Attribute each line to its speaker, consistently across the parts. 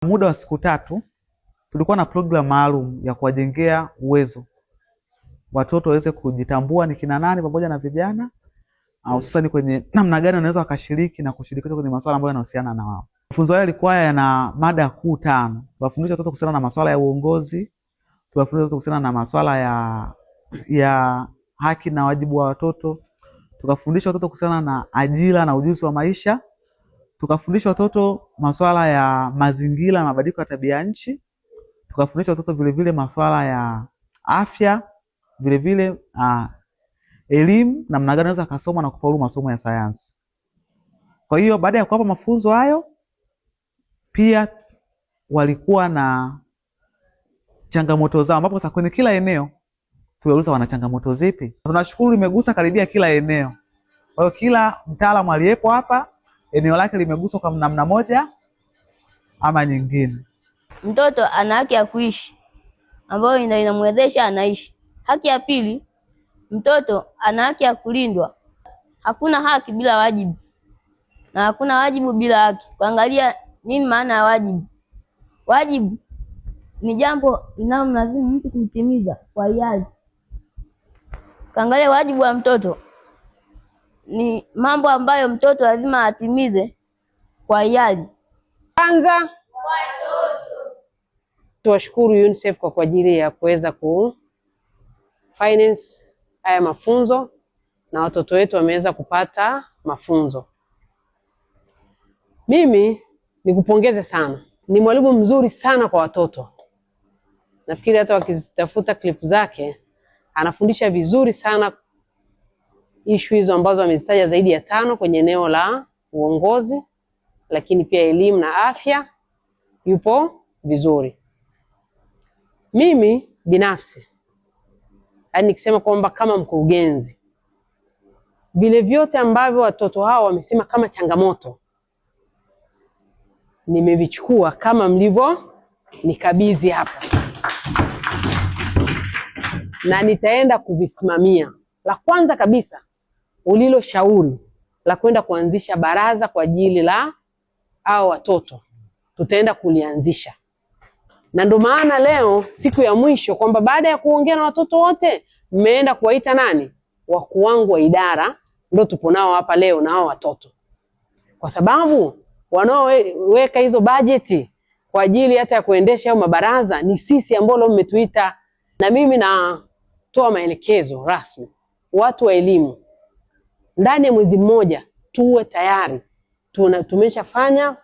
Speaker 1: Muda wa siku 3 tulikuwa na program maalum ya kuwajengea uwezo watoto waweze kujitambua ni kina nani pamoja na vijana, hususani kwenye namna gani wanaweza wakashiriki na kushirikishwa kwenye masuala ambayo yanahusiana na wao. Mafunzo haya yalikuwa yana mada kuu 5. Tuwafundisha watoto kuhusiana na masuala ya uongozi, tuwafundisha watoto kuhusiana na masuala ya haki na wajibu wa watoto, tukafundisha watoto kuhusiana na ajira na ujuzi wa maisha, tukafundisha watoto masuala ya mazingira na mabadiliko ya tabia nchi, tukafundisha watoto vile vile masuala ya afya, vile vile elimu, namna gani wanaweza kusoma na kufaulu masomo ya sayansi. Kwa hiyo baada ya kuwapa mafunzo hayo, pia walikuwa na changamoto zao, ambapo sasa kwenye kila eneo tuliuliza wana changamoto zipi. Tunashukuru limegusa karibia kila eneo. Kwa hiyo kila mtaalamu aliyepo hapa eneo lake limeguswa kwa namna moja ama nyingine.
Speaker 2: Mtoto ana haki ya kuishi ambayo inamwezesha anaishi. Haki ya pili, mtoto ana haki ya kulindwa. Hakuna haki bila wajibu na hakuna wajibu bila haki. Kuangalia nini maana ya wajibu. Wajibu ni jambo linalomlazimu mtu kutimiza kwa hiari. Kuangalia wajibu wa mtoto ni mambo ambayo mtoto lazima atimize kwa hiari.
Speaker 3: Kwanza tuwashukuru UNICEF kwa ajili ya kuweza finance haya mafunzo na watoto wetu wameweza kupata mafunzo. Mimi nikupongeze sana. Ni mwalimu mzuri sana kwa watoto. Nafikiri hata wakitafuta clip zake anafundisha vizuri sana issue hizo ambazo amezitaja zaidi ya 5 kwenye eneo la uongozi, lakini pia elimu na afya yupo vizuri. Mimi binafsi nikisema kwamba kama mkurugenzi, vile vyote ambavyo watoto hao wamesema kama changamoto nimevichukua kama mlivyo nikabidhi hapa, na nitaenda kuvisimamia. La kwanza kabisa ulilo shauri la kwenda kuanzisha baraza kwa ajili la hao watoto, tutaenda kulianzisha. Na ndio maana leo siku ya mwisho kwamba baada ya kuongea na watoto wote mmeenda kuwaita nani? Wakuu wangu wa idara, ndio tupo nao hapa leo na hao watoto. Kwa sababu wanaoweka hizo bajeti kwa ajili hata ya kuendesha hayo mabaraza ni sisi ambao leo mmetuita. Na mimi natoa maelekezo rasmi watu wa elimu, ndani ya mwezi mmoja tuwe tayari tumeshafanya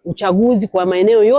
Speaker 3: uchaguzi kwa maeneo yote.